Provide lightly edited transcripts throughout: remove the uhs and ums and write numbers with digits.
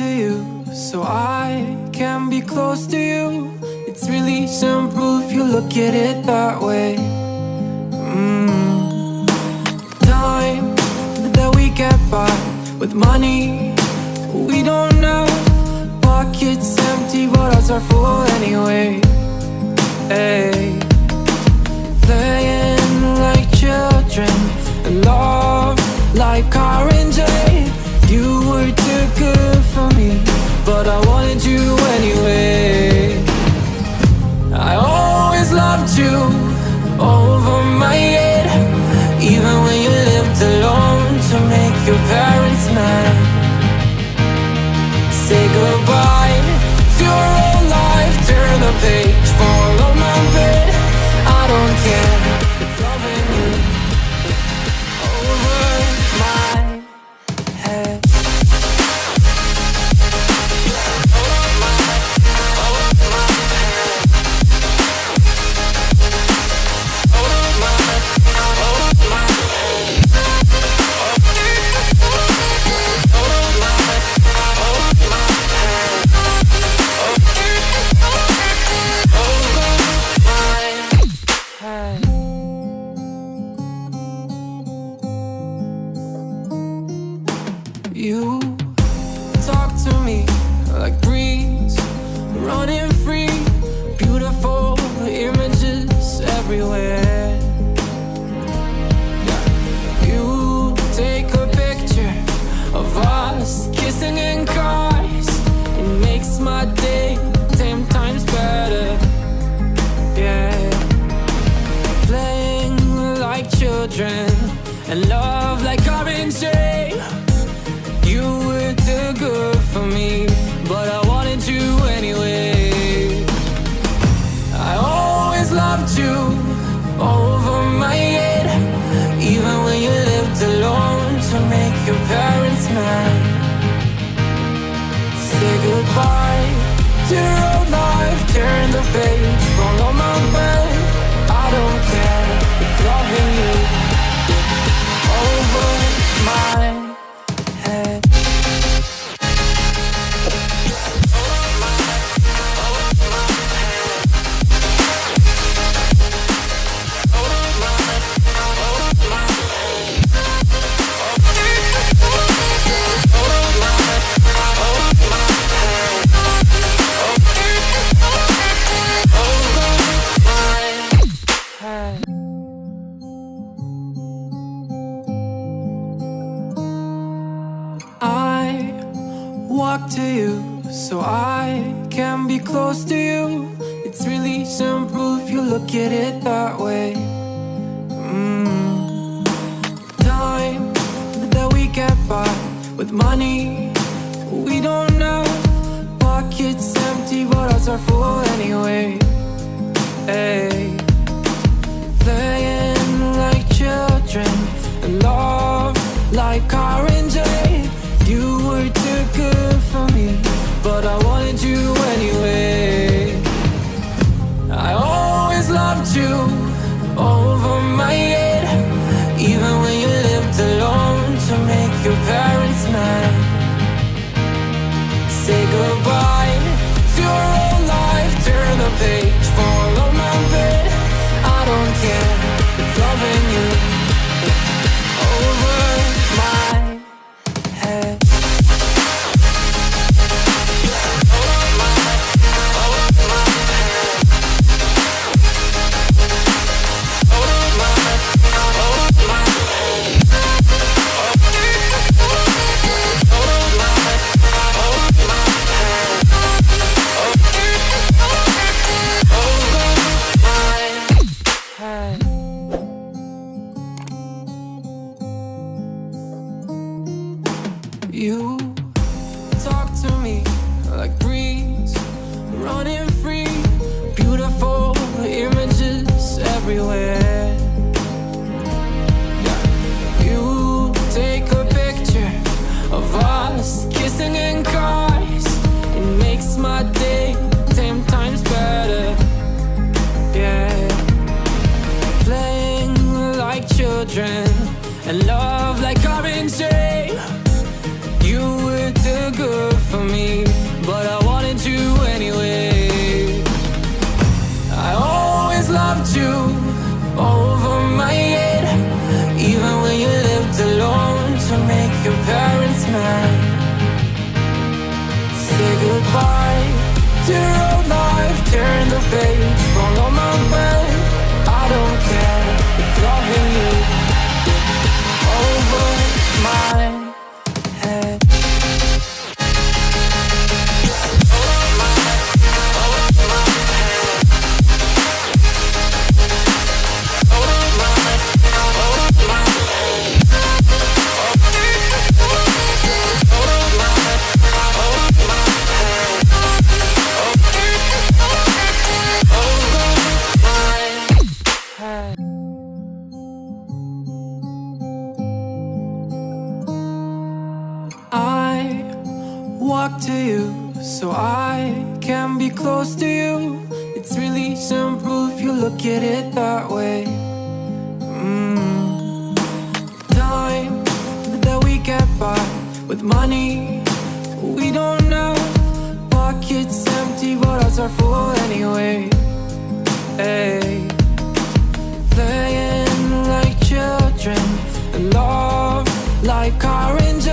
to you so I can be close to you. It's really simple if you look at it that way. Time that we get by with money we don't know. Pockets empty but hearts are full anyway. Hey. Playing like children and love like Cara and J. You were too good for me, but I wanted you anyway. I always loved you over my head, even when you lived alone to make your parents mad. Say goodbye to your old life, turn the page, fall on my bed. I don't care if loving you over my head. You talk to me like breeze, running free, beautiful images everywhere. You take a picture of us kissing in cars, it makes my day 10 times better. Yeah, playing like children and love like orange. You were too good for me, but I wanted you anyway. I always loved you over my head, even when you lived alone to make your parents mad. Say goodbye to your old life, turn the page, fall on my bed. I don't care if loving you over my head. Walk to you so I can be close to you. It's really simple if you look at it that way. Time that we get by with money we don't know. Pockets empty but hearts are full anyway. Hey. Playing like children and love like Cara and J. You were too good for me, but I wanted you anyway. I always loved you over my head, even when you lived alone to make your parents mad. Say goodbye to your old life, turn the page, fall on my bed. I don't care if loving you over my head. You talk to me like breeze, running free, beautiful images everywhere. You take a picture of us kissing in cars, it makes my day 10 times better. Yeah, playing like children and love like orange. You were too good for me, walk to you so I can be close to you. It's really simple if you look at it that way. Time that we get by with money we don't know. Pockets empty but hearts are full anyway. Hey. Playing like children and love like Cara and J.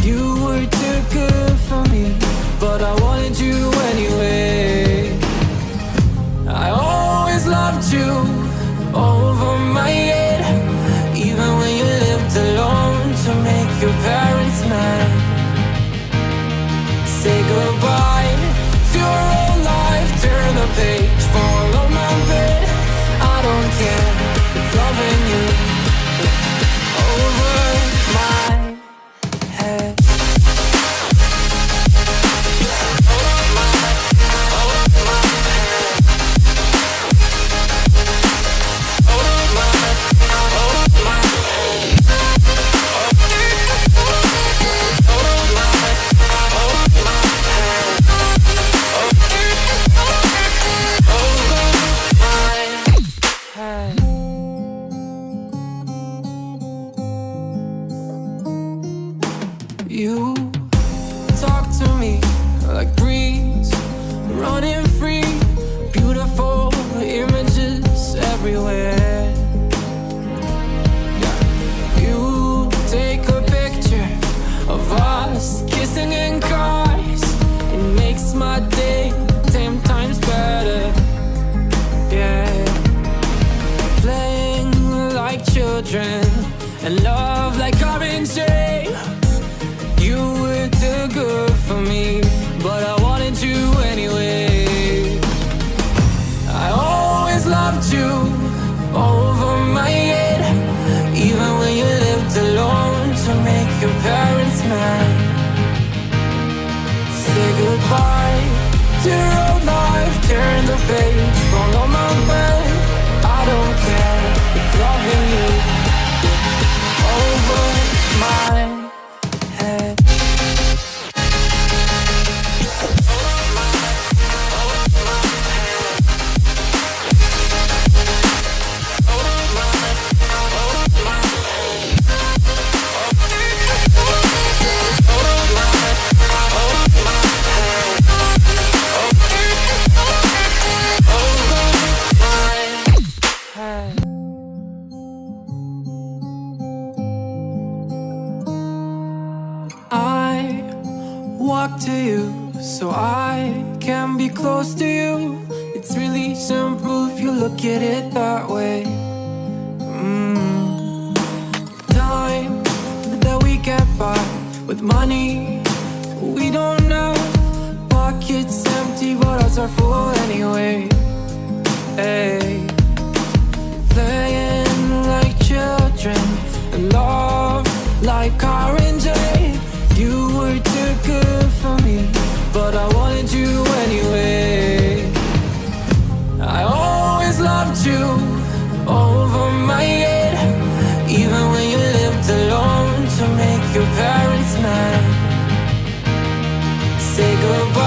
You were too good for me, but I wanted you anyway. I always loved you over my head, even when you lived alone to make your parents mad. Say goodbye to your old life, turn the page, fall on my bed. I don't care if loving you over my head. You talk to me like breeze, running free, beautiful images everywhere. You take a picture of us kissing in cars, it makes my day 10 times better. Yeah, playing like children and love like orange. You were too good for me, but I wanted you anyway. I always loved you over my head, even when you lived alone to make your parents mad. Say goodbye to your old life, turn the page, fall on my bed. I don't care if loving you over my head. I walk to you so I can be close to you. It's really simple if you look at it that way. Time that we get by with money we don't know. Pockets empty but hearts are full anyway. Hey. Playing like children and love like Cara and J. You were too good for me, but I wanted you anyway. I always loved you over my head, even when you lived alone to make your parents mad. Say goodbye